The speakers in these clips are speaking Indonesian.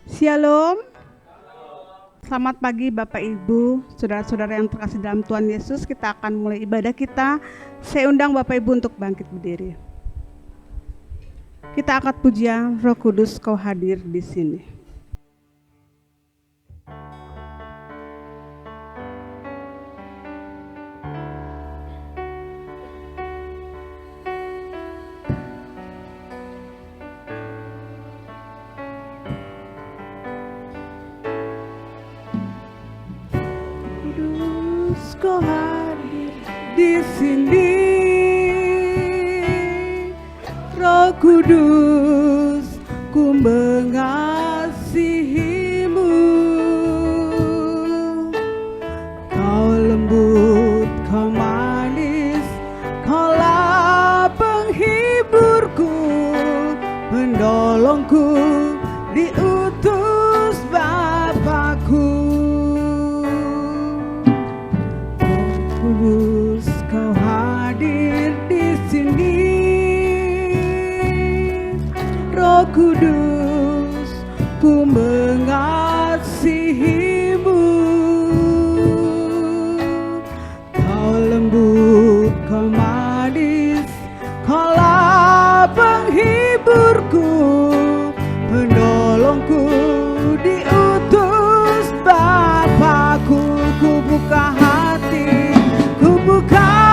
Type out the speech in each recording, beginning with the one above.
Shalom. Selamat pagi Bapak Ibu, saudara-saudara yang terkasih dalam Tuhan Yesus. Kita akan mulai ibadah kita. Saya undang Bapak Ibu untuk bangkit berdiri. Kita angkat pujian, Roh Kudus Kau hadir di sini. Kau hadir di sini, Roh Kudus, ku mengasihimu. Kau lembut, kau manis, kaulah penghiburku, penolongku, diutus Bapakku. Kau hadir di sini, Roh Kudus, ku mengasihimu. Kau lembut, kau manis, kaulah penghiburku, penolongku, diutus Bapakku. Ku buka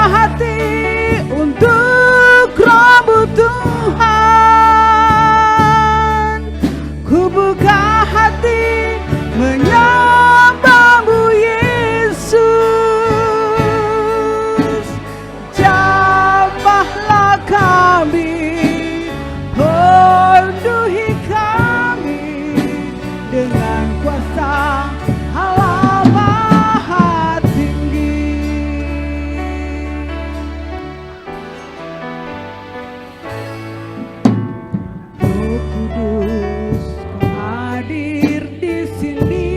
hati untuk Roh-Mu Tuhan. Ku buka hati menyembah-Mu Yesus. Jamahlah kami, penuhi kami dengan kuasa Allah Maha Tinggi. Roh Kudus, Kau hadir di sini.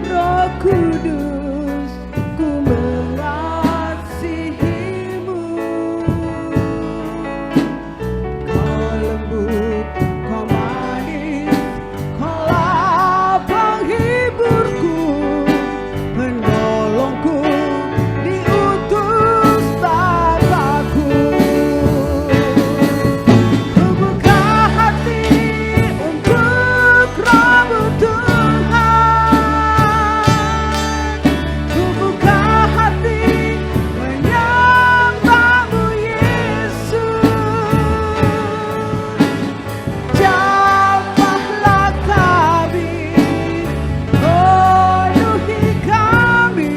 Roh Kudus, ku mengasihimu. Kau lembut, kau manis, kaulah penghiburku, penolongku, diutus Bapakku. Ku buka hati untuk Roh-Mu Tuhan. Ku buka hati menyembah-Mu Yesus. Jamahlah kami, penuhi kami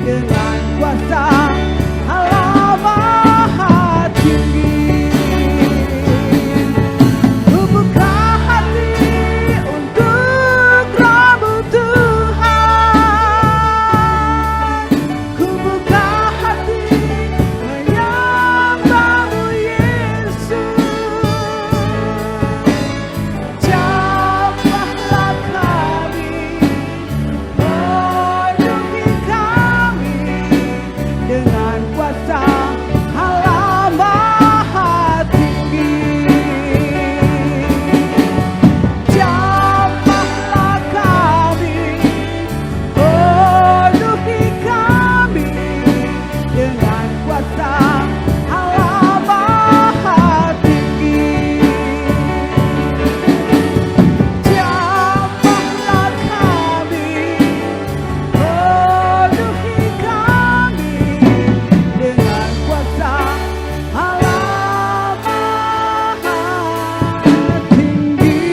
dengan kuasa Allah Maha Tinggi. Ku buka hati untuk Roh-Mu Tuhan. Ku buka hati menyembah-Mu Yesus. Jamahlah kami, penuhi kami dengan kuasa Allah Maha Tinggi. Jamahlah kami, penuhi kami dengan kuasa Allah Maha Tinggi. Jamahlah kami, penuhi kami dengan kuasa Allah Maha Tinggi.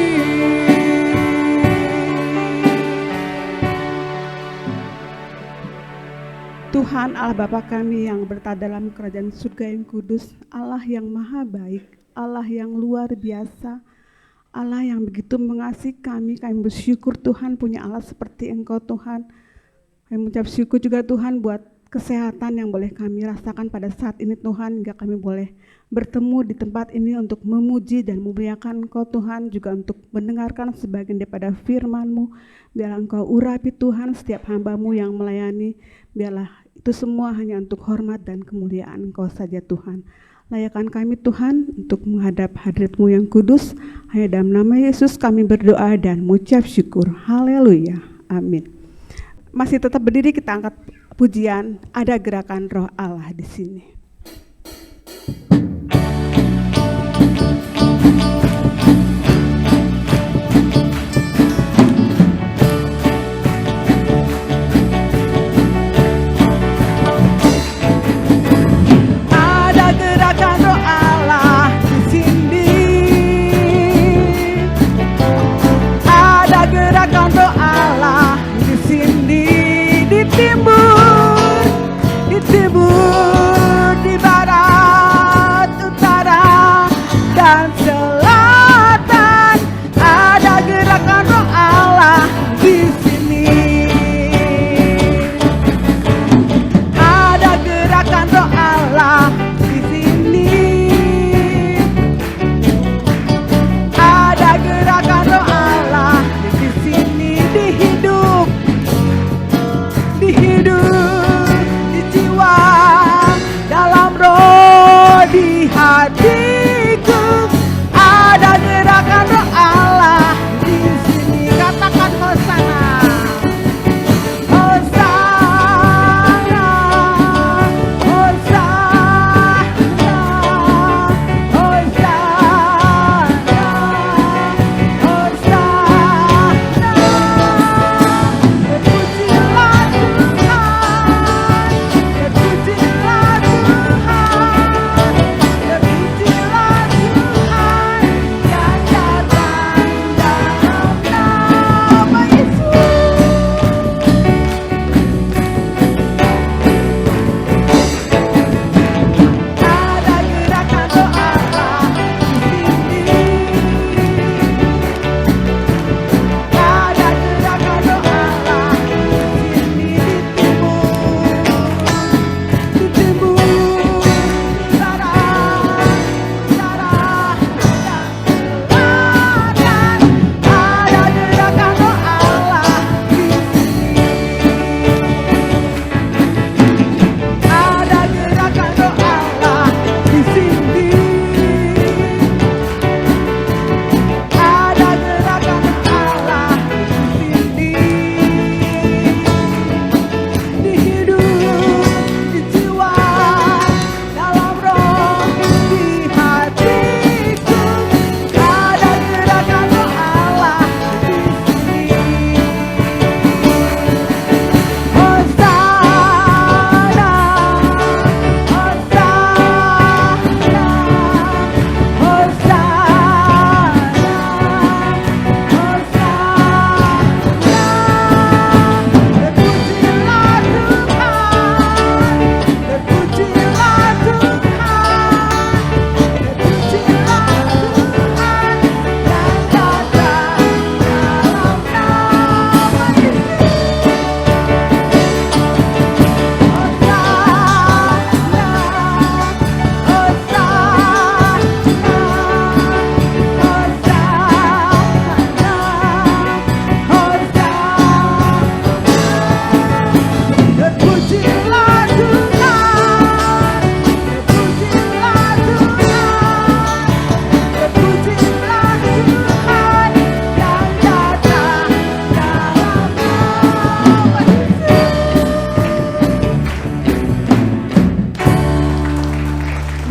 Tuhan Allah Bapa kami yang berada dalam kerajaan surga yang kudus, Allah yang maha baik, Allah yang luar biasa, Allah yang begitu mengasihi kami bersyukur Tuhan punya Allah seperti Engkau Tuhan. Kami mengucap syukur juga Tuhan buat kesehatan yang boleh kami rasakan pada saat ini Tuhan, hingga kami boleh bertemu di tempat ini untuk memuji dan memuliakan Engkau Tuhan, juga untuk mendengarkan sebagian daripada firman-Mu. Biarlah Engkau urapi Tuhan setiap hamba-Mu yang melayani, biarlah itu semua hanya untuk hormat dan kemuliaan Engkau saja Tuhan. Layakkan kami Tuhan untuk menghadap hadirat-Mu yang kudus. Hanya dalam nama Yesus kami berdoa dan mengucap syukur. Haleluya. Amin. Masih tetap berdiri, kita angkat pujian. Ada gerakan Roh Allah di sini.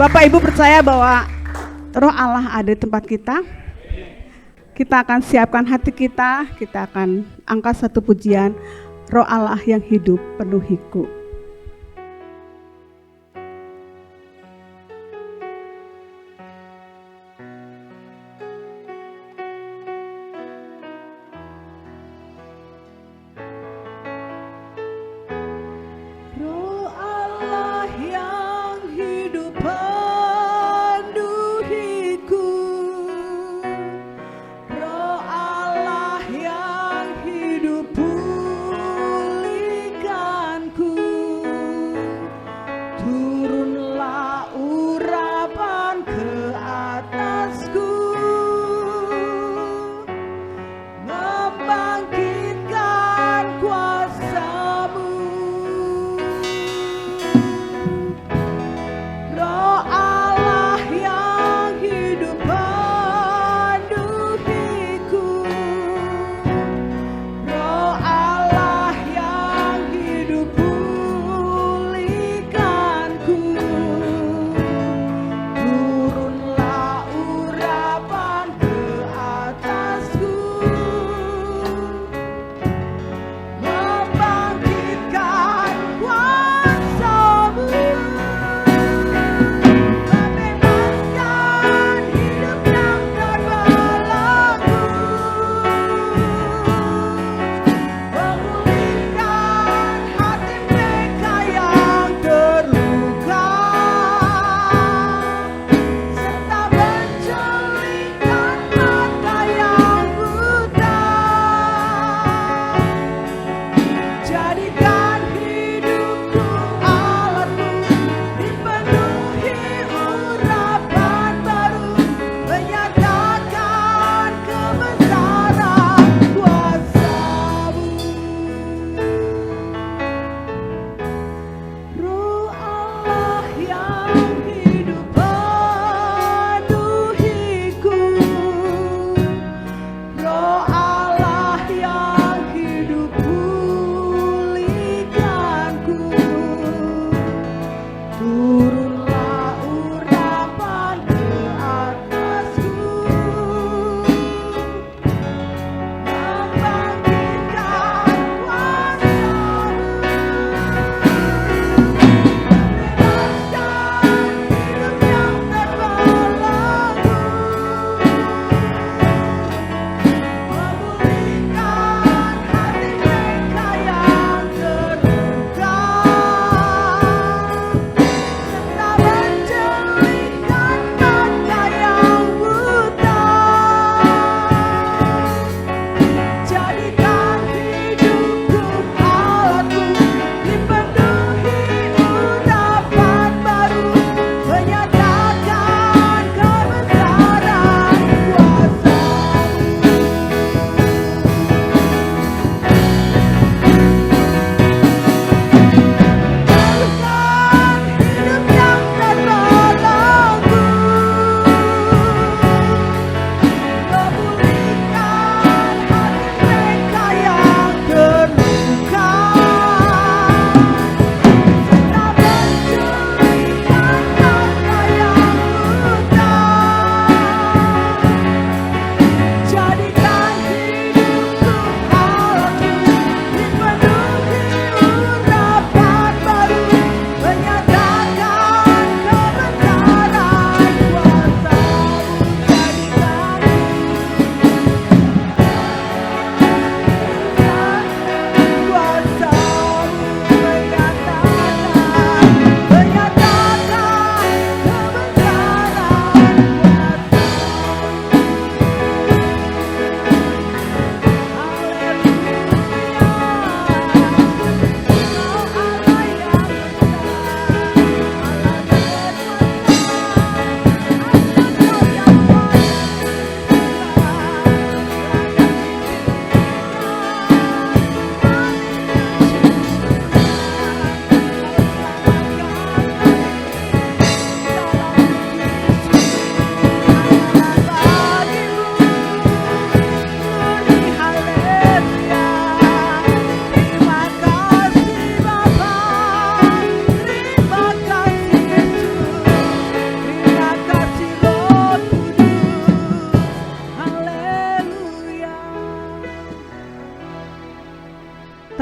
Bapak Ibu percaya bahwa Roh Allah ada di tempat kita. Kita akan siapkan hati kita akan angkat satu pujian, Roh Allah yang hidup penuhiku. Pulihkanku.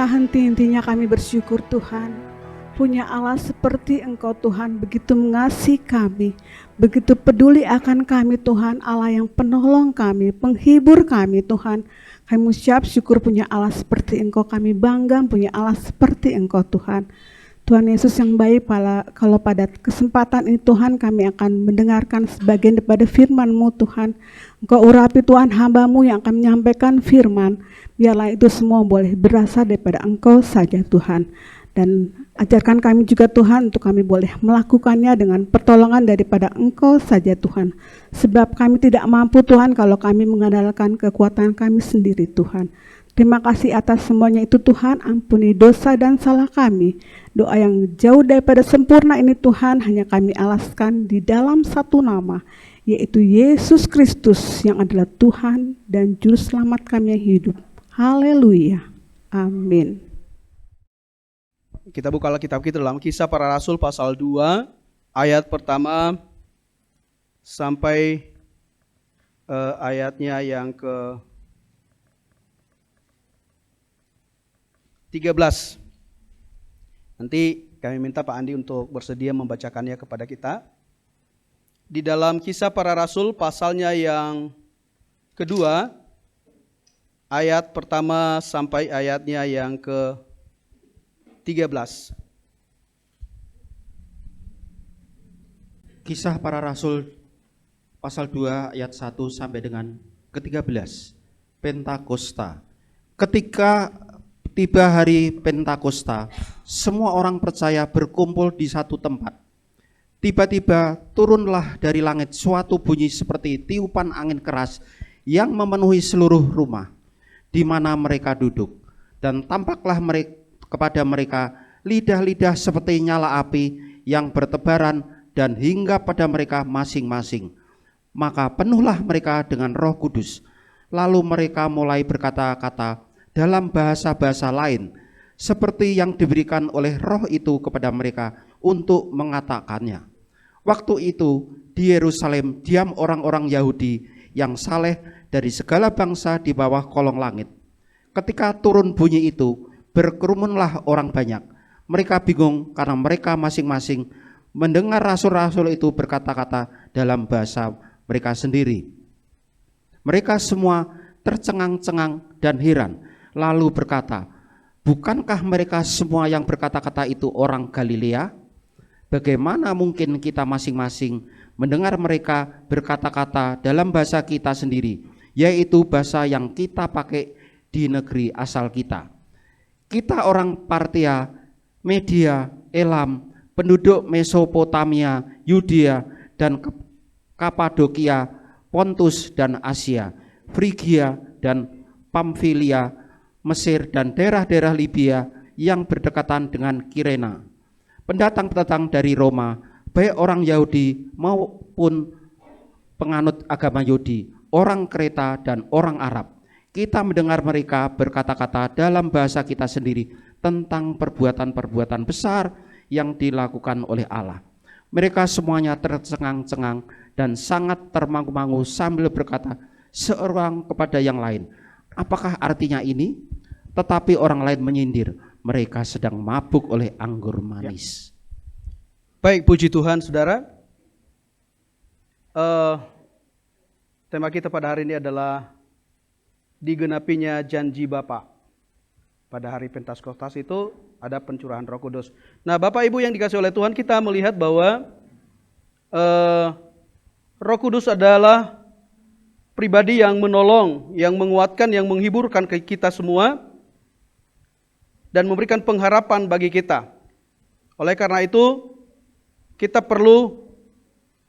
henti-hentinya kami bersyukur Tuhan. Punya Allah seperti Engkau Tuhan, begitu mengasihi kami, begitu peduli akan kami Tuhan, Allah yang penolong kami, penghibur kami Tuhan. Kami ucap syukur punya Allah seperti Engkau, kami bangga punya Allah seperti Engkau Tuhan. Tuhan Yesus yang baik, kalau pada kesempatan ini Tuhan kami akan mendengarkan sebagian daripada firman-Mu Tuhan. Engkau urapi Tuhan hamba-Mu yang akan menyampaikan firman. Biarlah itu semua boleh berasal daripada Engkau saja Tuhan. Dan ajarkan kami juga Tuhan untuk kami boleh melakukannya dengan pertolongan daripada Engkau saja Tuhan. Sebab kami tidak mampu Tuhan kalau kami mengandalkan kekuatan kami sendiri Tuhan. Terima kasih atas semuanya itu Tuhan, ampuni dosa dan salah kami. Doa yang jauh daripada sempurna ini Tuhan hanya kami alaskan di dalam satu nama, yaitu Yesus Kristus yang adalah Tuhan dan Juru Selamat kami yang hidup. Haleluya. Amin. Kita buka kitab kita dalam Kisah Para Rasul pasal 2 ayat pertama sampai ayatnya yang ke 13. Nanti kami minta Pak Andi untuk bersedia membacakannya kepada kita. Di dalam Kisah Para Rasul pasalnya yang kedua, ayat pertama sampai ayatnya yang ke 13. Kisah Para Rasul pasal 2 ayat 1 sampai dengan ke-13. Pentakosta. Ketika tiba hari Pentakosta, semua orang percaya berkumpul di satu tempat. Tiba-tiba turunlah dari langit suatu bunyi seperti tiupan angin keras yang memenuhi seluruh rumah di mana mereka duduk. Dan tampaklah kepada mereka lidah-lidah seperti nyala api yang bertebaran dan hingga pada mereka masing-masing. Maka penuhlah mereka dengan Roh Kudus. Lalu mereka mulai berkata-kata dalam bahasa-bahasa lain, seperti yang diberikan oleh Roh itu kepada mereka untuk mengatakannya. Waktu itu di Yerusalem diam orang-orang Yahudi yang saleh dari segala bangsa di bawah kolong langit. Ketika turun bunyi itu, berkerumunlah orang banyak. Mereka bingung karena mereka masing-masing mendengar rasul-rasul itu berkata-kata dalam bahasa mereka sendiri. Mereka semua tercengang-cengang dan heran. Lalu berkata, bukankah mereka semua yang berkata-kata itu orang Galilea? Bagaimana mungkin kita masing-masing mendengar mereka berkata-kata dalam bahasa kita sendiri, yaitu bahasa yang kita pakai di negeri asal kita? Kita orang Partia, Media, Elam, penduduk Mesopotamia, Yudea, dan Kapadokia, Pontus dan Asia, Frigia dan Pamfilia, Mesir dan daerah-daerah Libya yang berdekatan dengan Kirena. Pendatang-pendatang dari Roma, baik orang Yahudi maupun penganut agama Yahudi, orang Kreta dan orang Arab. Kita mendengar mereka berkata-kata dalam bahasa kita sendiri tentang perbuatan-perbuatan besar yang dilakukan oleh Allah. Mereka semuanya tercengang-cengang dan sangat termangu-mangu sambil berkata seorang kepada yang lain, apakah artinya ini? Tetapi orang lain menyindir, mereka sedang mabuk oleh anggur manis. Baik, puji Tuhan saudara. Tema kita pada hari ini adalah digenapinya janji Bapa. Pada hari Pentakosta itu ada pencurahan Roh Kudus. Nah, Bapak Ibu yang dikasihi oleh Tuhan, kita melihat bahwa Roh Kudus adalah pribadi yang menolong, yang menguatkan, yang menghiburkan kita semua dan memberikan pengharapan bagi kita. Oleh karena itu, kita perlu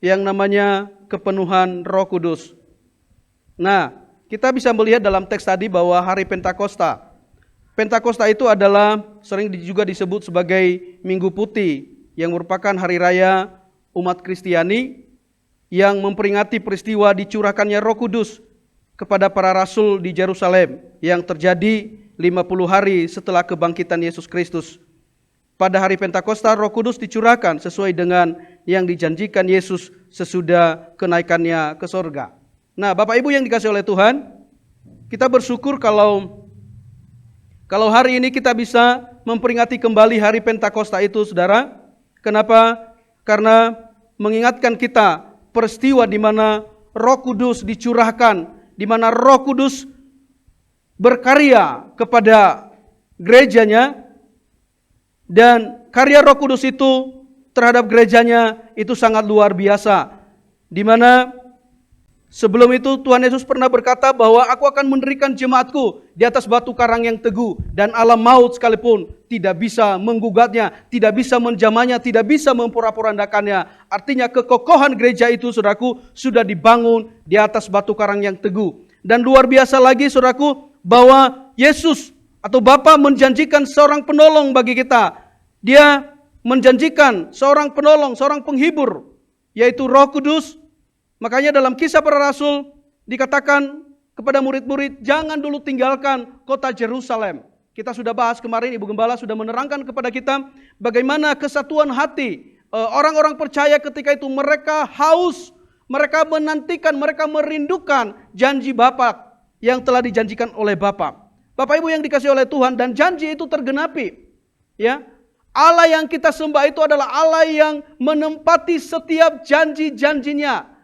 yang namanya kepenuhan Roh Kudus. Nah, kita bisa melihat dalam teks tadi bahwa hari Pentakosta. Pentakosta itu adalah sering juga disebut sebagai Minggu Putih, yang merupakan hari raya umat Kristiani yang memperingati peristiwa dicurahkannya Roh Kudus kepada para rasul di Yerusalem yang terjadi 50 hari setelah kebangkitan Yesus Kristus. Pada hari Pentakosta Roh Kudus dicurahkan sesuai dengan yang dijanjikan Yesus sesudah kenaikannya ke sorga. Nah, Bapak Ibu yang dikasihi oleh Tuhan, kita bersyukur kalau Kalau hari ini kita bisa memperingati kembali hari Pentakosta itu, saudara. Kenapa? Karena mengingatkan kita peristiwa di mana Roh Kudus dicurahkan, di mana Roh Kudus berkarya kepada gerejanya, dan karya Roh Kudus itu terhadap gerejanya itu sangat luar biasa. Di mana sebelum itu Tuhan Yesus pernah berkata bahwa aku akan mendirikan jemaatku di atas batu karang yang teguh, dan alam maut sekalipun tidak bisa menggugatnya, tidak bisa menjamahnya, tidak bisa memporak-porandakannya. Artinya kekokohan gereja itu, saudaraku, sudah dibangun di atas batu karang yang teguh. Dan luar biasa lagi, saudaraku, bahwa Yesus atau Bapa menjanjikan seorang penolong bagi kita. Dia menjanjikan seorang penolong, seorang penghibur, yaitu Roh Kudus. Makanya dalam Kisah Para Rasul dikatakan kepada murid-murid, jangan dulu tinggalkan kota Yerusalem. Kita sudah bahas kemarin, Ibu Gembala sudah menerangkan kepada kita bagaimana kesatuan hati orang-orang percaya ketika itu. Mereka haus, mereka menantikan, mereka merindukan janji Bapa yang telah dijanjikan oleh Bapa. Bapak Ibu yang dikasihi oleh Tuhan, dan janji itu tergenapi. Ya, Allah yang kita sembah itu adalah Allah yang menempati setiap janji-janjinya.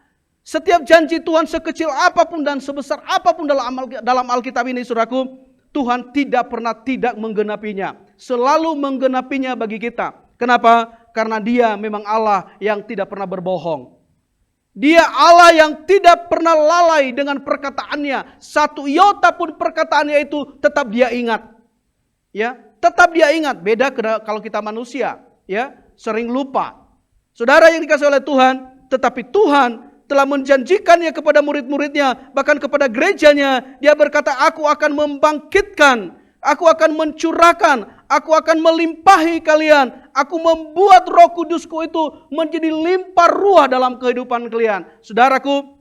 Setiap janji Tuhan sekecil apapun dan sebesar apapun dalam Alkitab ini, saudaraku, Tuhan tidak pernah tidak menggenapinya. Selalu menggenapinya bagi kita. Kenapa? Karena Dia memang Allah yang tidak pernah berbohong. Dia Allah yang tidak pernah lalai dengan perkataannya. Satu iota pun perkataannya itu tetap Dia ingat. Ya, tetap Dia ingat. Beda kalau kita manusia, ya, sering lupa. Saudara yang dikasihi oleh Tuhan, tetapi Tuhan telah menjanjikannya kepada murid-muridnya, bahkan kepada gerejanya. Dia berkata, aku akan membangkitkan, aku akan mencurahkan, aku akan melimpahi kalian. Aku membuat Roh Kudusku itu menjadi limpah ruah dalam kehidupan kalian. Saudaraku,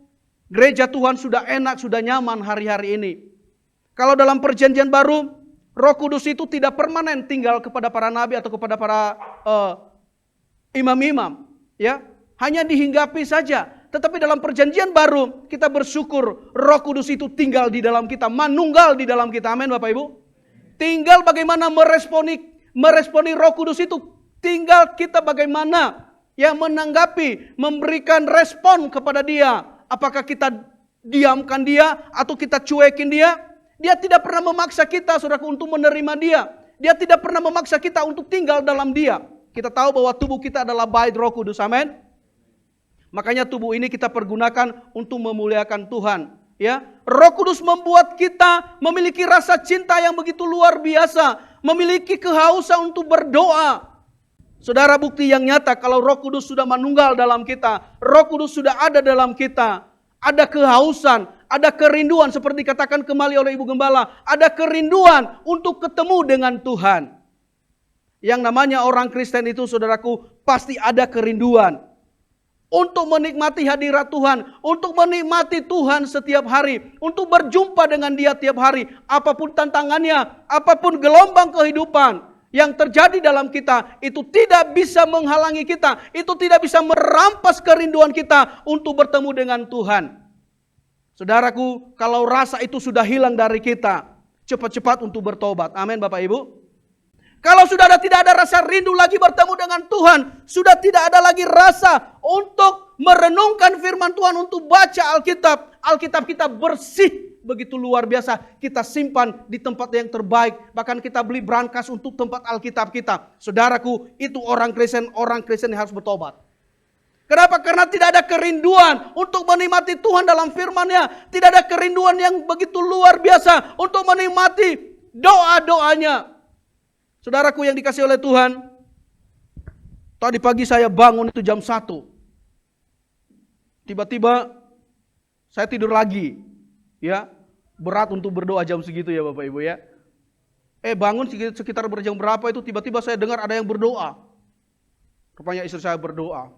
gereja Tuhan sudah enak, sudah nyaman hari-hari ini. Kalau dalam perjanjian baru, Roh Kudus itu tidak permanen tinggal kepada para nabi atau kepada para imam-imam, ya, hanya dihinggapi saja. Tetapi dalam perjanjian baru, kita bersyukur Roh Kudus itu tinggal di dalam kita, manunggal di dalam kita. Amin, Bapak Ibu. Tinggal bagaimana meresponi Roh Kudus itu. Tinggal kita bagaimana ya menanggapi, memberikan respon kepada Dia. Apakah kita diamkan Dia atau kita cuekin Dia? Dia tidak pernah memaksa kita, saudaraku, untuk menerima Dia. Dia tidak pernah memaksa kita untuk tinggal dalam Dia. Kita tahu bahwa tubuh kita adalah bait Roh Kudus. Amin. Makanya tubuh ini kita pergunakan untuk memuliakan Tuhan. Ya, Roh Kudus membuat kita memiliki rasa cinta yang begitu luar biasa, memiliki kehausan untuk berdoa. Saudara, bukti yang nyata kalau Roh Kudus sudah manunggal dalam kita, Roh Kudus sudah ada dalam kita, ada kehausan, ada kerinduan seperti dikatakan kembali oleh Ibu Gembala, ada kerinduan untuk ketemu dengan Tuhan. Yang namanya orang Kristen itu, saudaraku, pasti ada kerinduan untuk menikmati hadirat Tuhan, untuk menikmati Tuhan setiap hari, untuk berjumpa dengan Dia tiap hari. Apapun tantangannya, apapun gelombang kehidupan yang terjadi dalam kita, itu tidak bisa menghalangi kita, itu tidak bisa merampas kerinduan kita untuk bertemu dengan Tuhan. Saudaraku, kalau rasa itu sudah hilang dari kita, cepat-cepat untuk bertobat. Amin, Bapak Ibu. Kalau sudah tidak ada rasa rindu lagi bertemu dengan Tuhan, sudah tidak ada lagi rasa untuk merenungkan firman Tuhan, untuk baca Alkitab. Alkitab kita bersih, begitu luar biasa. Kita simpan di tempat yang terbaik. Bahkan kita beli brankas untuk tempat Alkitab kita. Saudaraku, itu orang Kristen yang harus bertobat. Kenapa? Karena tidak ada kerinduan untuk menikmati Tuhan dalam firman-Nya. Tidak ada kerinduan yang begitu luar biasa untuk menikmati doa-doanya. Saudaraku yang dikasihi oleh Tuhan, tadi pagi saya bangun itu jam 1. Tiba-tiba saya tidur lagi. Ya, berat untuk berdoa jam segitu ya Bapak Ibu ya. Bangun sekitar berjam berapa itu tiba-tiba saya dengar ada yang berdoa. Rupanya istri saya berdoa.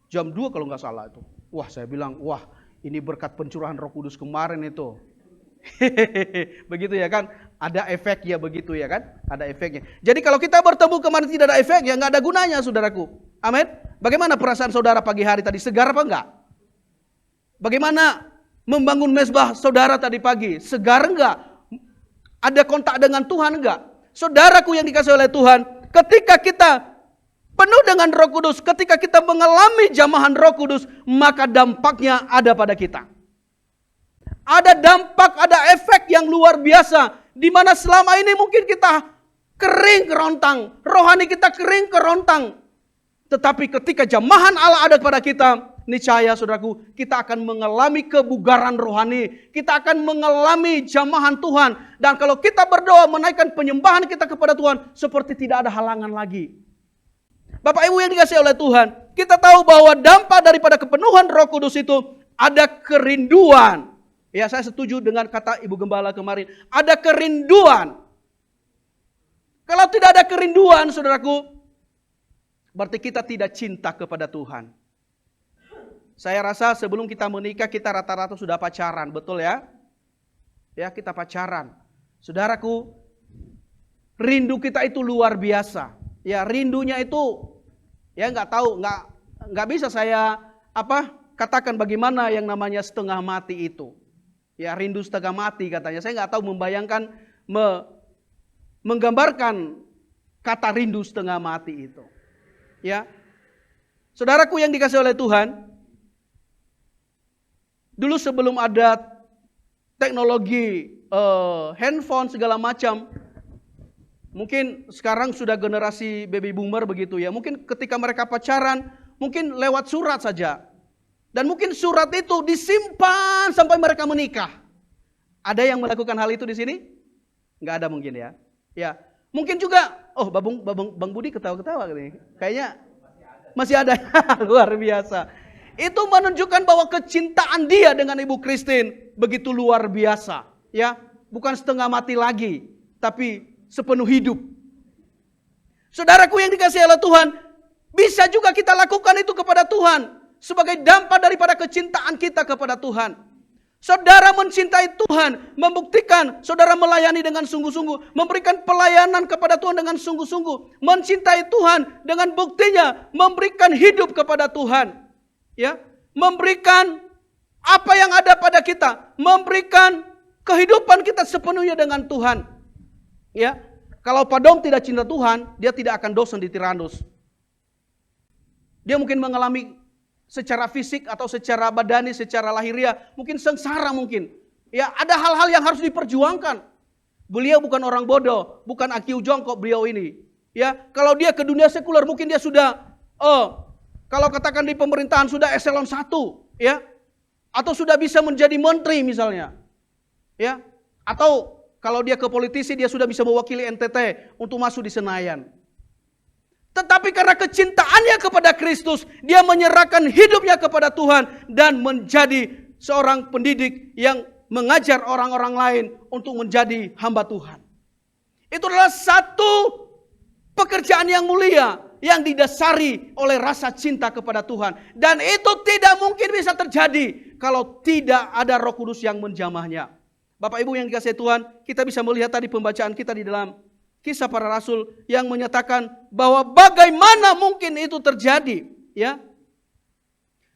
Jam 2 kalau nggak salah itu. Wah, saya bilang, wah, ini berkat pencurahan Roh Kudus kemarin itu. Begitu ya kan, ada efeknya begitu ya kan, ada efeknya. Jadi kalau kita bertemu kemarin tidak ada efek, ya nggak ada gunanya, saudaraku. Amin. Bagaimana perasaan saudara pagi hari tadi, segar apa enggak? Bagaimana membangun mezbah saudara tadi pagi, segar enggak? Ada kontak dengan Tuhan enggak? Saudaraku yang dikasihi oleh Tuhan, ketika kita penuh dengan Roh Kudus, ketika kita mengalami jamahan Roh Kudus, maka dampaknya ada pada kita. Ada dampak, ada efek yang luar biasa, di mana selama ini mungkin kita kering kerontang, rohani kita kering kerontang. Tetapi ketika jamahan Allah ada kepada kita, niscaya saudaraku, kita akan mengalami kebugaran rohani. Kita akan mengalami jamahan Tuhan. Dan kalau kita berdoa menaikkan penyembahan kita kepada Tuhan, seperti tidak ada halangan lagi. Bapak Ibu yang dikasihi oleh Tuhan, kita tahu bahwa dampak daripada kepenuhan Roh Kudus itu ada kerinduan. Ya, saya setuju dengan kata Ibu Gembala kemarin. Ada kerinduan. Kalau tidak ada kerinduan, saudaraku, berarti kita tidak cinta kepada Tuhan. Saya rasa sebelum kita menikah, kita rata-rata sudah pacaran, betul ya? Ya, kita pacaran. Saudaraku, rindu kita itu luar biasa. Ya, rindunya itu, ya nggak bisa saya katakan bagaimana yang namanya setengah mati itu. Ya, rindu setengah mati katanya. Saya nggak tahu membayangkan, menggambarkan kata rindu setengah mati itu. Ya, saudaraku yang dikasihi oleh Tuhan, dulu sebelum ada teknologi handphone segala macam, mungkin sekarang sudah generasi baby boomer begitu ya. Mungkin ketika mereka pacaran, mungkin lewat surat saja. Dan mungkin surat itu disimpan sampai mereka menikah. Ada yang melakukan hal itu di sini? Enggak ada mungkin ya. Ya, mungkin juga, Bang Budi ketawa-ketawa nih. Kayaknya masih ada. Luar biasa. Itu menunjukkan bahwa kecintaan dia dengan Ibu Christine begitu luar biasa. Ya, bukan setengah mati lagi, tapi sepenuh hidup. Saudaraku yang dikasihi oleh Tuhan, bisa juga kita lakukan itu kepada Tuhan sebagai dampak daripada kecintaan kita kepada Tuhan. Saudara mencintai Tuhan, membuktikan saudara melayani dengan sungguh-sungguh, memberikan pelayanan kepada Tuhan dengan sungguh-sungguh, mencintai Tuhan dengan buktinya memberikan hidup kepada Tuhan. Ya, memberikan apa yang ada pada kita, memberikan kehidupan kita sepenuhnya dengan Tuhan. Ya, kalau Padom tidak cinta Tuhan, dia tidak akan dosen di Tyrannus. Dia mungkin mengalami secara fisik atau secara badani, secara lahiriah, mungkin sengsara mungkin. Ya, ada hal-hal yang harus diperjuangkan. Beliau bukan orang bodoh, bukan IQ jongkok beliau ini. Ya, kalau dia ke dunia sekuler mungkin dia sudah kalau katakan di pemerintahan sudah eselon 1, ya. Atau sudah bisa menjadi menteri misalnya. Ya, atau kalau dia ke politisi, dia sudah bisa mewakili NTT untuk masuk di Senayan. Tetapi karena kecintaannya kepada Kristus, dia menyerahkan hidupnya kepada Tuhan dan menjadi seorang pendidik yang mengajar orang-orang lain untuk menjadi hamba Tuhan. Itu adalah satu pekerjaan yang mulia yang didasari oleh rasa cinta kepada Tuhan. Dan itu tidak mungkin bisa terjadi kalau tidak ada Roh Kudus yang menjamahnya. Bapak Ibu yang dikasihi Tuhan, kita bisa melihat tadi pembacaan kita di dalam Kisah Para Rasul yang menyatakan bahwa bagaimana mungkin itu terjadi, ya?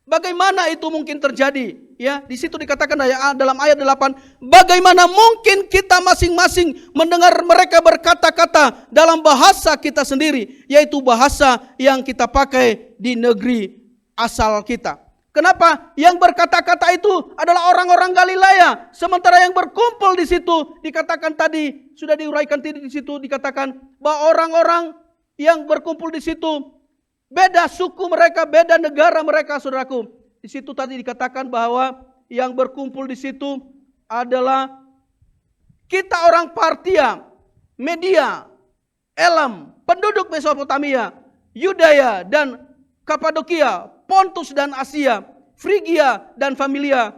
Bagaimana itu mungkin terjadi, ya? Di situ dikatakan dalam ayat 8, bagaimana mungkin kita masing-masing mendengar mereka berkata-kata dalam bahasa kita sendiri, yaitu bahasa yang kita pakai di negeri asal kita. Kenapa? Yang berkata-kata itu adalah orang-orang Galilea. Sementara yang berkumpul di situ dikatakan tadi, sudah diuraikan di situ dikatakan bahwa orang-orang yang berkumpul di situ beda suku mereka, beda negara mereka, saudaraku. Di situ tadi dikatakan bahwa yang berkumpul di situ adalah kita orang Partia, Media, Elam, penduduk Mesopotamia, Yudea dan Kapadokia, Pontus dan Asia, Frigia dan Pamfilia,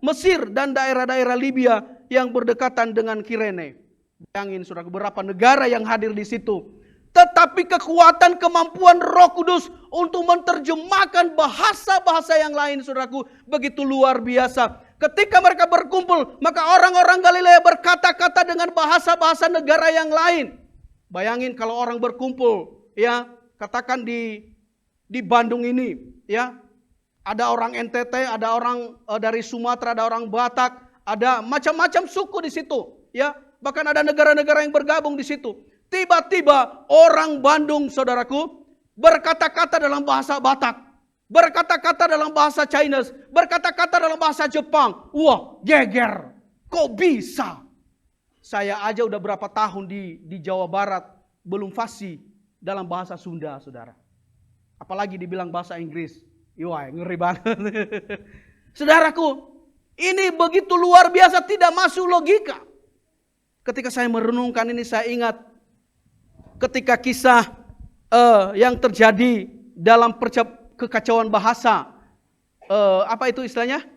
Mesir dan daerah-daerah Libya yang berdekatan dengan Kirene. Bayangin saudara, beberapa negara yang hadir di situ. Tetapi kekuatan kemampuan Roh Kudus untuk menerjemahkan bahasa-bahasa yang lain, saudaraku, begitu luar biasa. Ketika mereka berkumpul, maka orang-orang Galilea berkata-kata dengan bahasa-bahasa negara yang lain. Bayangin kalau orang berkumpul, ya, katakan di Bandung ini, ya, ada orang NTT, ada orang dari Sumatera, ada orang Batak, ada macam-macam suku di situ, ya. Bahkan ada negara-negara yang bergabung di situ. Tiba-tiba orang Bandung, saudaraku, berkata-kata dalam bahasa Batak, berkata-kata dalam bahasa Chinese, berkata-kata dalam bahasa Jepang. Wah, geger. Kok bisa? Saya aja udah berapa tahun di Jawa Barat belum fasih dalam bahasa Sunda, saudara. Apalagi dibilang bahasa Inggris. Wah, ngeri banget. Saudaraku, ini begitu luar biasa, tidak masuk logika. Ketika saya merenungkan ini, saya ingat ketika kisah yang terjadi dalam kekacauan bahasa. Apa itu istilahnya?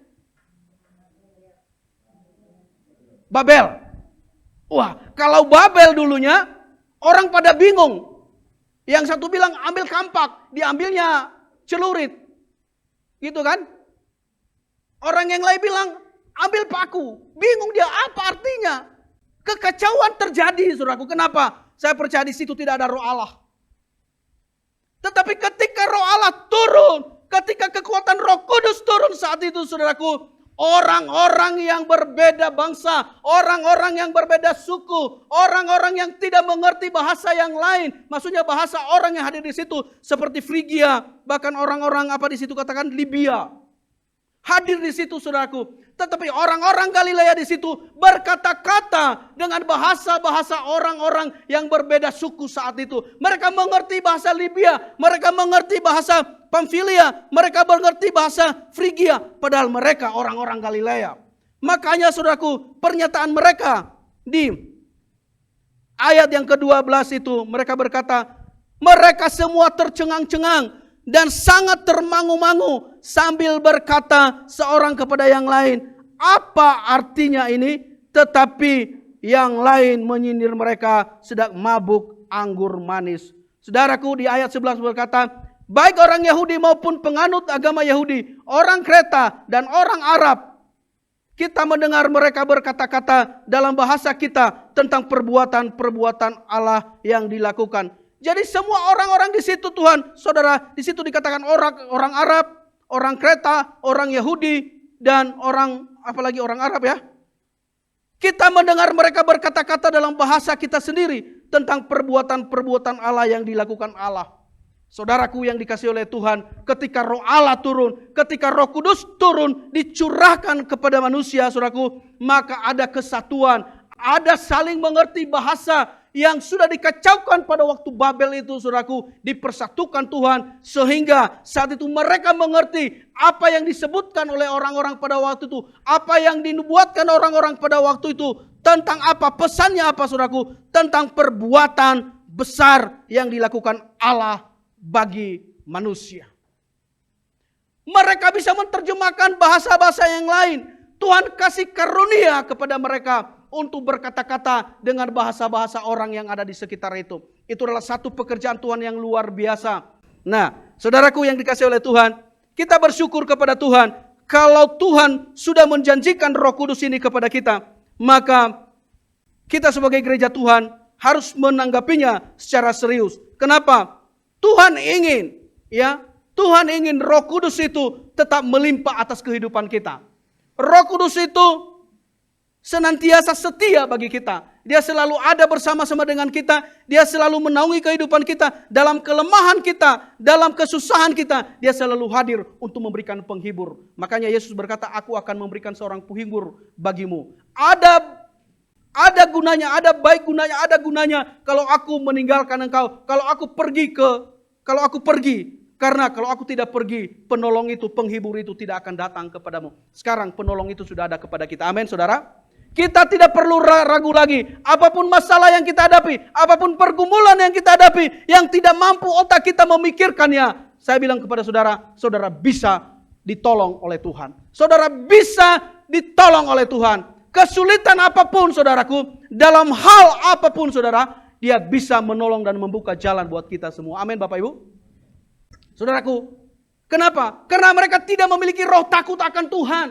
Babel. Wah, kalau Babel dulunya orang pada bingung. Yang satu bilang ambil kampak, diambilnya celurit. Gitu kan? Orang yang lain bilang ambil paku. Bingung dia apa artinya. Kekacauan terjadi, saudaraku. Kenapa? Saya percaya di situ tidak ada roh Allah. Tetapi ketika roh Allah turun, ketika kekuatan Roh Kudus turun saat itu, saudaraku, orang-orang yang berbeda bangsa, orang-orang yang berbeda suku, orang-orang yang tidak mengerti bahasa yang lain, maksudnya bahasa orang yang hadir di situ seperti Frigia, bahkan orang-orang apa di situ katakan Libya, hadir di situ, saudaraku. Tetapi orang-orang Galilea di situ berkata-kata dengan bahasa-bahasa orang-orang yang berbeda suku saat itu. Mereka mengerti bahasa Libya, mereka mengerti bahasa Pamfilia, mereka mengerti bahasa Frigia, padahal mereka orang-orang Galilea. Makanya, saudaraku, pernyataan mereka di ayat yang ke-12 itu, mereka berkata, mereka semua tercengang-cengang dan sangat termangu-mangu sambil berkata seorang kepada yang lain, apa artinya ini? Tetapi yang lain menyindir mereka sedang mabuk anggur manis. Saudaraku, di ayat 11 berkata, baik orang Yahudi maupun penganut agama Yahudi, orang Kreta dan orang Arab, kita mendengar mereka berkata-kata dalam bahasa kita tentang perbuatan-perbuatan Allah yang dilakukan. Jadi semua orang-orang di situ, Tuhan, saudara, di situ dikatakan orang Arab, orang Kreta, orang Yahudi, dan orang, apalagi orang Arab ya. Kita mendengar mereka berkata-kata dalam bahasa kita sendiri tentang perbuatan-perbuatan Allah yang dilakukan Allah. Saudaraku yang dikasihi oleh Tuhan, ketika roh Allah turun, ketika Roh Kudus turun, dicurahkan kepada manusia, saudaraku, maka ada kesatuan, ada saling mengerti bahasa yang sudah dikacaukan pada waktu Babel itu, saudaraku, dipersatukan Tuhan, sehingga saat itu mereka mengerti apa yang disebutkan oleh orang-orang pada waktu itu, apa yang dinubuatkan orang-orang pada waktu itu, tentang apa, pesannya apa, saudaraku, tentang perbuatan besar yang dilakukan Allah bagi manusia. Mereka bisa menerjemahkan bahasa-bahasa yang lain. Tuhan kasih karunia kepada mereka untuk berkata-kata dengan bahasa-bahasa orang yang ada di sekitar itu. Itu adalah satu pekerjaan Tuhan yang luar biasa. Nah, saudaraku yang dikasihi oleh Tuhan, kita bersyukur kepada Tuhan. Kalau Tuhan sudah menjanjikan Roh Kudus ini kepada kita, maka kita sebagai gereja Tuhan harus menanggapinya secara serius. Kenapa? Tuhan ingin, ya, Tuhan ingin Roh Kudus itu tetap melimpah atas kehidupan kita. Roh Kudus itu senantiasa setia bagi kita. Dia selalu ada bersama-sama dengan kita. Dia selalu menaungi kehidupan kita. Dalam kelemahan kita, dalam kesusahan kita, dia selalu hadir untuk memberikan penghibur. Makanya Yesus berkata, aku akan memberikan seorang penghibur bagimu. Ada gunanya, ada baik gunanya, ada gunanya kalau aku meninggalkan engkau. Kalau aku pergi. Karena kalau aku tidak pergi, penolong itu, penghibur itu tidak akan datang kepadamu. Sekarang penolong itu sudah ada kepada kita. Amin, saudara. Kita tidak perlu ragu lagi. Apapun masalah yang kita hadapi, apapun pergumulan yang kita hadapi, yang tidak mampu otak kita memikirkannya, saya bilang kepada saudara, saudara bisa ditolong oleh Tuhan. Saudara bisa ditolong oleh Tuhan. Kesulitan apapun, saudaraku, dalam hal apapun, saudara, dia bisa menolong dan membuka jalan buat kita semua. Amin, Bapak Ibu. Saudaraku, kenapa? Karena mereka tidak memiliki roh takut akan Tuhan.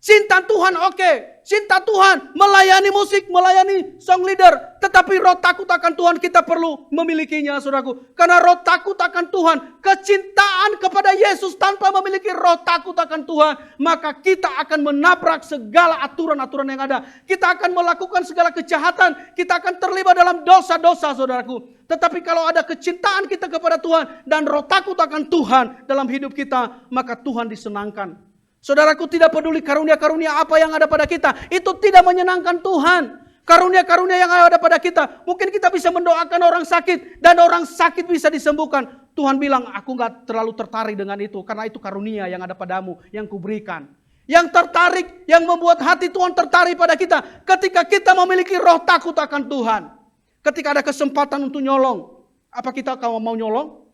Cinta Tuhan oke. Cinta Tuhan melayani musik, melayani song leader. Tetapi roh takut akan Tuhan kita perlu memilikinya, saudaraku. Karena roh takut akan Tuhan, kecintaan kepada Yesus tanpa memiliki roh takut akan Tuhan, maka kita akan menabrak segala aturan-aturan yang ada. Kita akan melakukan segala kejahatan. Kita akan terlibat dalam dosa-dosa, saudaraku. Tetapi kalau ada kecintaan kita kepada Tuhan dan roh takut akan Tuhan dalam hidup kita, maka Tuhan disenangkan. Saudaraku, tidak peduli karunia-karunia apa yang ada pada kita, itu tidak menyenangkan Tuhan. Karunia-karunia yang ada pada kita, mungkin kita bisa mendoakan orang sakit dan orang sakit bisa disembuhkan. Tuhan bilang, aku gak terlalu tertarik dengan itu, karena itu karunia yang ada padamu, yang kuberikan. Yang tertarik, yang membuat hati Tuhan tertarik pada kita, ketika kita memiliki roh takut akan Tuhan. Ketika ada kesempatan untuk nyolong, apa kita mau nyolong?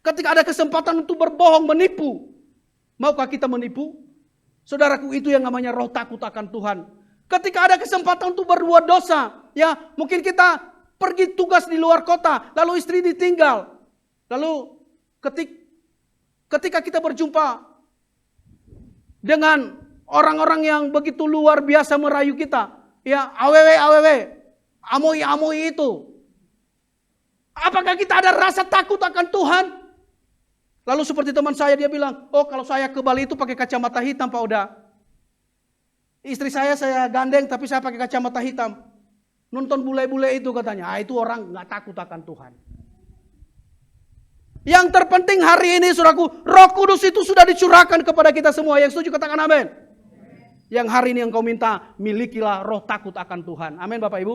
Ketika ada kesempatan untuk berbohong, menipu, maukah kita menipu? Saudaraku, itu yang namanya roh takut akan Tuhan. Ketika ada kesempatan untuk berbuat dosa, ya mungkin kita pergi tugas di luar kota, lalu istri ditinggal. Lalu ketika kita berjumpa dengan orang-orang yang begitu luar biasa merayu kita, ya aww, amoi itu. Apakah kita ada rasa takut akan Tuhan? Lalu seperti teman saya, dia bilang, oh kalau saya ke Bali itu pakai kacamata hitam Pak Oda. Istri saya gandeng tapi saya pakai kacamata hitam. Nonton bule-bule itu katanya, itu orang gak takut akan Tuhan. Yang terpenting hari ini saudaraku, Roh Kudus itu sudah dicurahkan kepada kita semua. Yang setuju katakan amin. Yang hari ini engkau minta, milikilah roh takut akan Tuhan. Amin Bapak Ibu.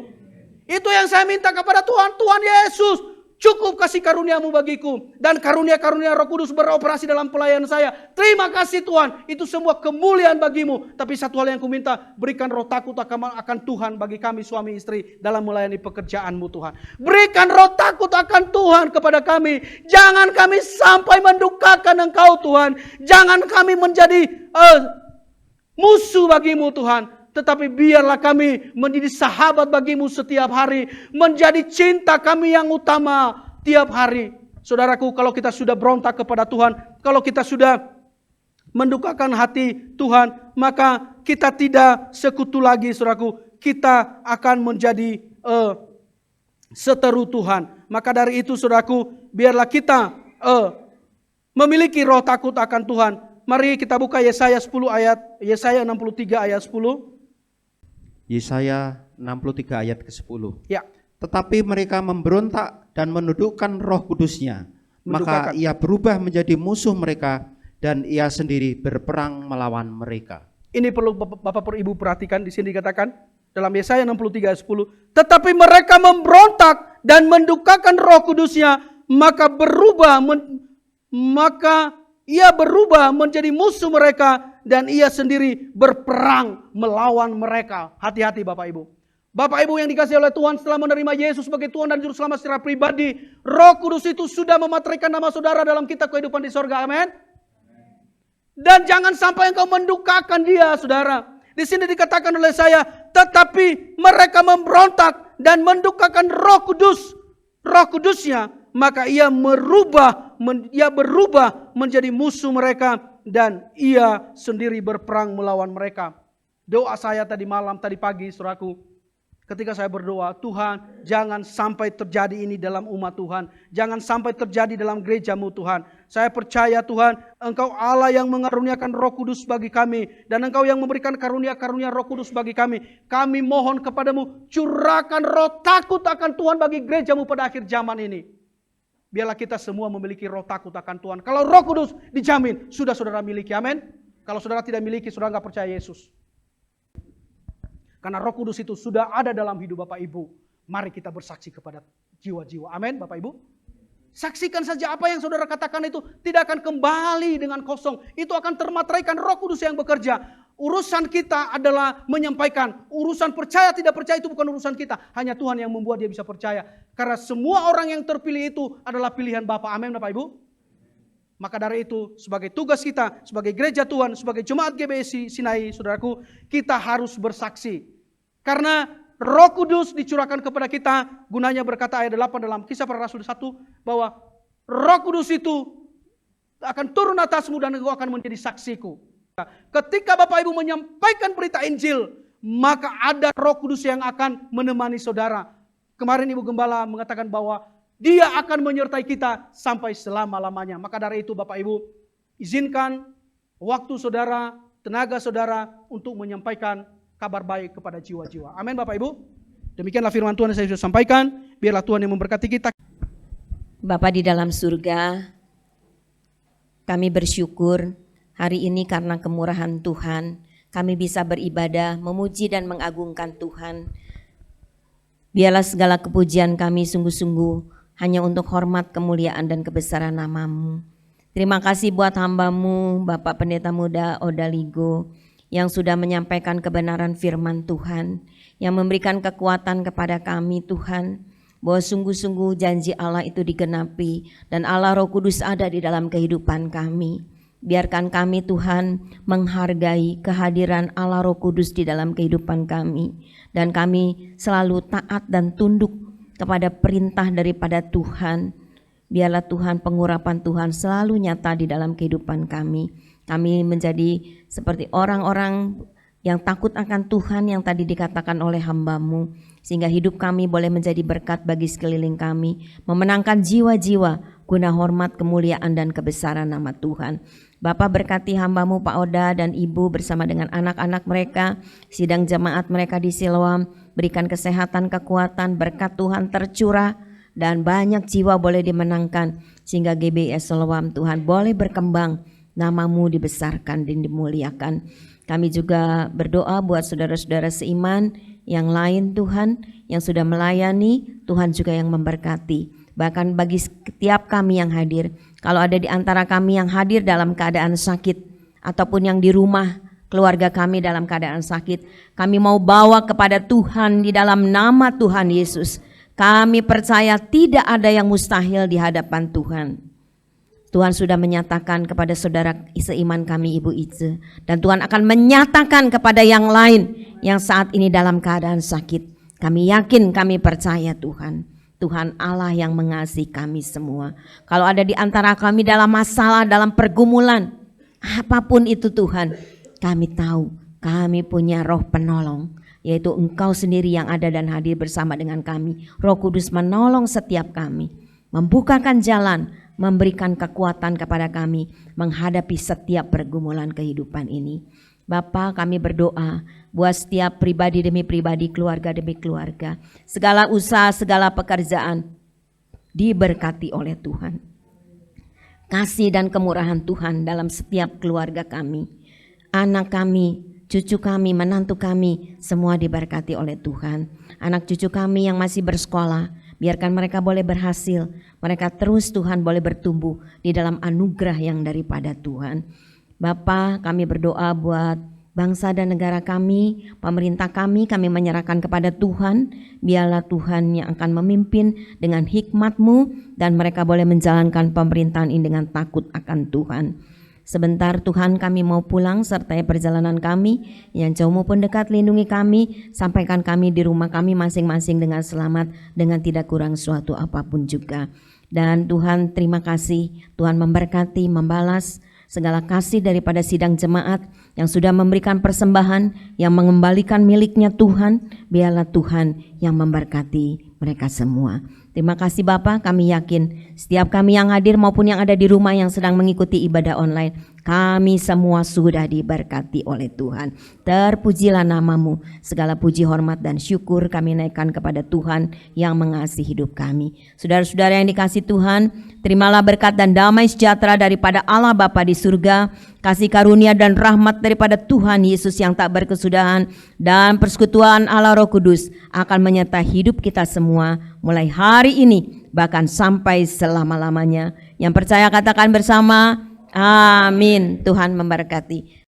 Itu yang saya minta kepada Tuhan. Tuhan Yesus, cukup kasih karuniamu bagiku. Dan karunia-karunia Roh Kudus beroperasi dalam pelayanan saya. Terima kasih Tuhan. Itu semua kemuliaan bagimu. Tapi satu hal yang ku minta, berikan roh takut akan Tuhan bagi kami suami istri dalam melayani pekerjaanmu Tuhan. Berikan roh takut akan Tuhan kepada kami. Jangan kami sampai mendukakan Engkau Tuhan. Jangan kami menjadi musuh bagimu Tuhan. Tetapi biarlah kami menjadi sahabat bagimu setiap hari. Menjadi cinta kami yang utama tiap hari. Saudaraku, kalau kita sudah berontak kepada Tuhan, kalau kita sudah mendukakan hati Tuhan, maka kita tidak sekutu lagi, saudaraku. Kita akan menjadi seteru Tuhan. Maka dari itu, saudaraku, biarlah kita memiliki roh takut akan Tuhan. Mari kita buka Yesaya 10 ayat, Yesaya 63 ayat 10. Yesaya 63 ayat ke-10. Ya. Tetapi mereka memberontak dan menundukkan Roh Kudusnya, maka ia berubah menjadi musuh mereka dan ia sendiri berperang melawan mereka. Ini perlu Bapak Ibu perhatikan, di sini dikatakan dalam Yesaya 63 ayat 10, tetapi mereka memberontak dan mendukakan Roh Kudusnya, maka ia berubah menjadi musuh mereka dan ia sendiri berperang melawan mereka. Hati-hati Bapak Ibu. Bapak Ibu yang dikasihi oleh Tuhan, setelah menerima Yesus sebagai Tuhan dan Juru Selamat secara pribadi, Roh Kudus itu sudah mematrikan nama saudara dalam kitab kehidupan di sorga. Amin. Dan jangan sampai engkau mendukakan dia, saudara. Di sini dikatakan oleh saya, tetapi mereka memberontak dan mendukakan Roh Kudusnya, maka ia berubah menjadi musuh mereka dan ia sendiri berperang melawan mereka. Doa saya tadi malam, tadi pagi, saudaraku, ketika saya berdoa, Tuhan, jangan sampai terjadi ini dalam umat Tuhan. Jangan sampai terjadi dalam gerejamu Tuhan. Saya percaya Tuhan, Engkau Allah yang mengaruniakan Roh Kudus bagi kami. Dan Engkau yang memberikan karunia-karunia Roh Kudus bagi kami. Kami mohon kepadamu, curahkan roh takut akan Tuhan bagi gerejamu pada akhir zaman ini. Biarlah kita semua memiliki roh takut akan Tuhan. Kalau Roh Kudus dijamin, sudah saudara miliki, amin. Kalau saudara tidak miliki, saudara nggak percaya Yesus. Karena Roh Kudus itu sudah ada dalam hidup Bapak Ibu. Mari kita bersaksi kepada jiwa-jiwa, amin Bapak Ibu. Saksikan saja apa yang saudara katakan itu tidak akan kembali dengan kosong. Itu akan termateraikan Roh Kudus yang bekerja. Urusan kita adalah menyampaikan. Urusan percaya tidak percaya itu bukan urusan kita. Hanya Tuhan yang membuat dia bisa percaya. Karena semua orang yang terpilih itu adalah pilihan Bapa. Amin Bapak Ibu. Maka dari itu sebagai tugas kita, sebagai gereja Tuhan, sebagai jemaat GBI Sinai, saudaraku, kita harus bersaksi. Karena Roh Kudus dicurahkan kepada kita, gunanya berkata ayat 8 dalam Kisah Para Rasul 1, bahwa Roh Kudus itu akan turun atasmu dan engkau akan menjadi saksiku. Ketika Bapak Ibu menyampaikan berita Injil, maka ada Roh Kudus yang akan menemani saudara. Kemarin Ibu Gembala mengatakan bahwa Dia akan menyertai kita sampai selama-lamanya. Maka dari itu Bapak Ibu, izinkan waktu saudara, tenaga saudara untuk menyampaikan kabar baik kepada jiwa-jiwa. Amin Bapak Ibu. Demikianlah firman Tuhan yang saya sudah sampaikan. Biarlah Tuhan yang memberkati kita. Bapa di dalam surga, kami bersyukur hari ini karena kemurahan Tuhan, kami bisa beribadah, memuji dan mengagungkan Tuhan. Biarlah segala kepujian kami sungguh-sungguh hanya untuk hormat, kemuliaan dan kebesaran nama-Mu. Terima kasih buat hamba-Mu, Bapak Pendeta Muda Odaligo, yang sudah menyampaikan kebenaran firman Tuhan, yang memberikan kekuatan kepada kami Tuhan, bahwa sungguh-sungguh janji Allah itu digenapi dan Allah Roh Kudus ada di dalam kehidupan kami. Biarkan kami Tuhan menghargai kehadiran Allah Roh Kudus di dalam kehidupan kami, dan kami selalu taat dan tunduk kepada perintah daripada Tuhan. Biarlah Tuhan, pengurapan Tuhan selalu nyata di dalam kehidupan kami. Kami menjadi seperti orang-orang yang takut akan Tuhan yang tadi dikatakan oleh hamba-Mu, sehingga hidup kami boleh menjadi berkat bagi sekeliling kami, memenangkan jiwa-jiwa guna hormat, kemuliaan dan kebesaran nama Tuhan. Bapa, berkati hamba-Mu Pak Oda dan Ibu bersama dengan anak-anak mereka, sidang jemaat mereka di Siloam, berikan kesehatan, kekuatan, berkat Tuhan tercurah dan banyak jiwa boleh dimenangkan, sehingga GBS Siloam Tuhan boleh berkembang, nama-Mu dibesarkan dan dimuliakan. Kami juga berdoa buat saudara-saudara seiman yang lain Tuhan, yang sudah melayani, Tuhan juga yang memberkati. Bahkan bagi setiap kami yang hadir, kalau ada di antara kami yang hadir dalam keadaan sakit, ataupun yang di rumah keluarga kami dalam keadaan sakit, kami mau bawa kepada Tuhan di dalam nama Tuhan Yesus. Kami percaya tidak ada yang mustahil di hadapan Tuhan. Tuhan sudah menyatakan kepada saudara seiman kami Ibu Ice, dan Tuhan akan menyatakan kepada yang lain yang saat ini dalam keadaan sakit. Kami yakin, kami percaya Tuhan. Tuhan Allah yang mengasihi kami semua. Kalau ada di antara kami dalam masalah, dalam pergumulan, apapun itu Tuhan, kami tahu kami punya Roh penolong, yaitu Engkau sendiri yang ada dan hadir bersama dengan kami. Roh Kudus menolong setiap kami, membukakan jalan, memberikan kekuatan kepada kami menghadapi setiap pergumulan kehidupan ini. Bapa, kami berdoa buat setiap pribadi demi pribadi, keluarga demi keluarga, segala usaha, segala pekerjaan diberkati oleh Tuhan. Kasih dan kemurahan Tuhan dalam setiap keluarga kami, anak kami, cucu kami, menantu kami, semua diberkati oleh Tuhan. Anak cucu kami yang masih bersekolah, biarkan mereka boleh berhasil, mereka terus Tuhan boleh bertumbuh di dalam anugerah yang daripada Tuhan. Bapa, kami berdoa buat bangsa dan negara kami, pemerintah kami menyerahkan kepada Tuhan. Biarlah Tuhan yang akan memimpin dengan hikmat-Mu, dan mereka boleh menjalankan pemerintahan ini dengan takut akan Tuhan. Sebentar Tuhan, kami mau pulang, sertai perjalanan kami yang jauh maupun dekat, lindungi kami, sampaikan kami di rumah kami masing-masing dengan selamat, dengan tidak kurang suatu apapun juga. Dan Tuhan, terima kasih, Tuhan memberkati, membalas segala kasih daripada sidang jemaat yang sudah memberikan persembahan, yang mengembalikan miliknya Tuhan. Biarlah Tuhan yang memberkati mereka semua. Terima kasih Bapa, kami yakin setiap kami yang hadir maupun yang ada di rumah yang sedang mengikuti ibadah online, kami semua sudah diberkati oleh Tuhan. Terpujilah nama-Mu, segala puji, hormat dan syukur kami naikkan kepada Tuhan yang mengasihi hidup kami. Saudara-saudara yang dikasihi Tuhan, terimalah berkat dan damai sejahtera daripada Allah Bapa di surga, kasih karunia dan rahmat daripada Tuhan Yesus yang tak berkesudahan, dan persekutuan Allah Roh Kudus akan menyertai hidup kita semua mulai hari ini bahkan sampai selama-lamanya. Yang percaya katakan bersama, amin. Tuhan memberkati.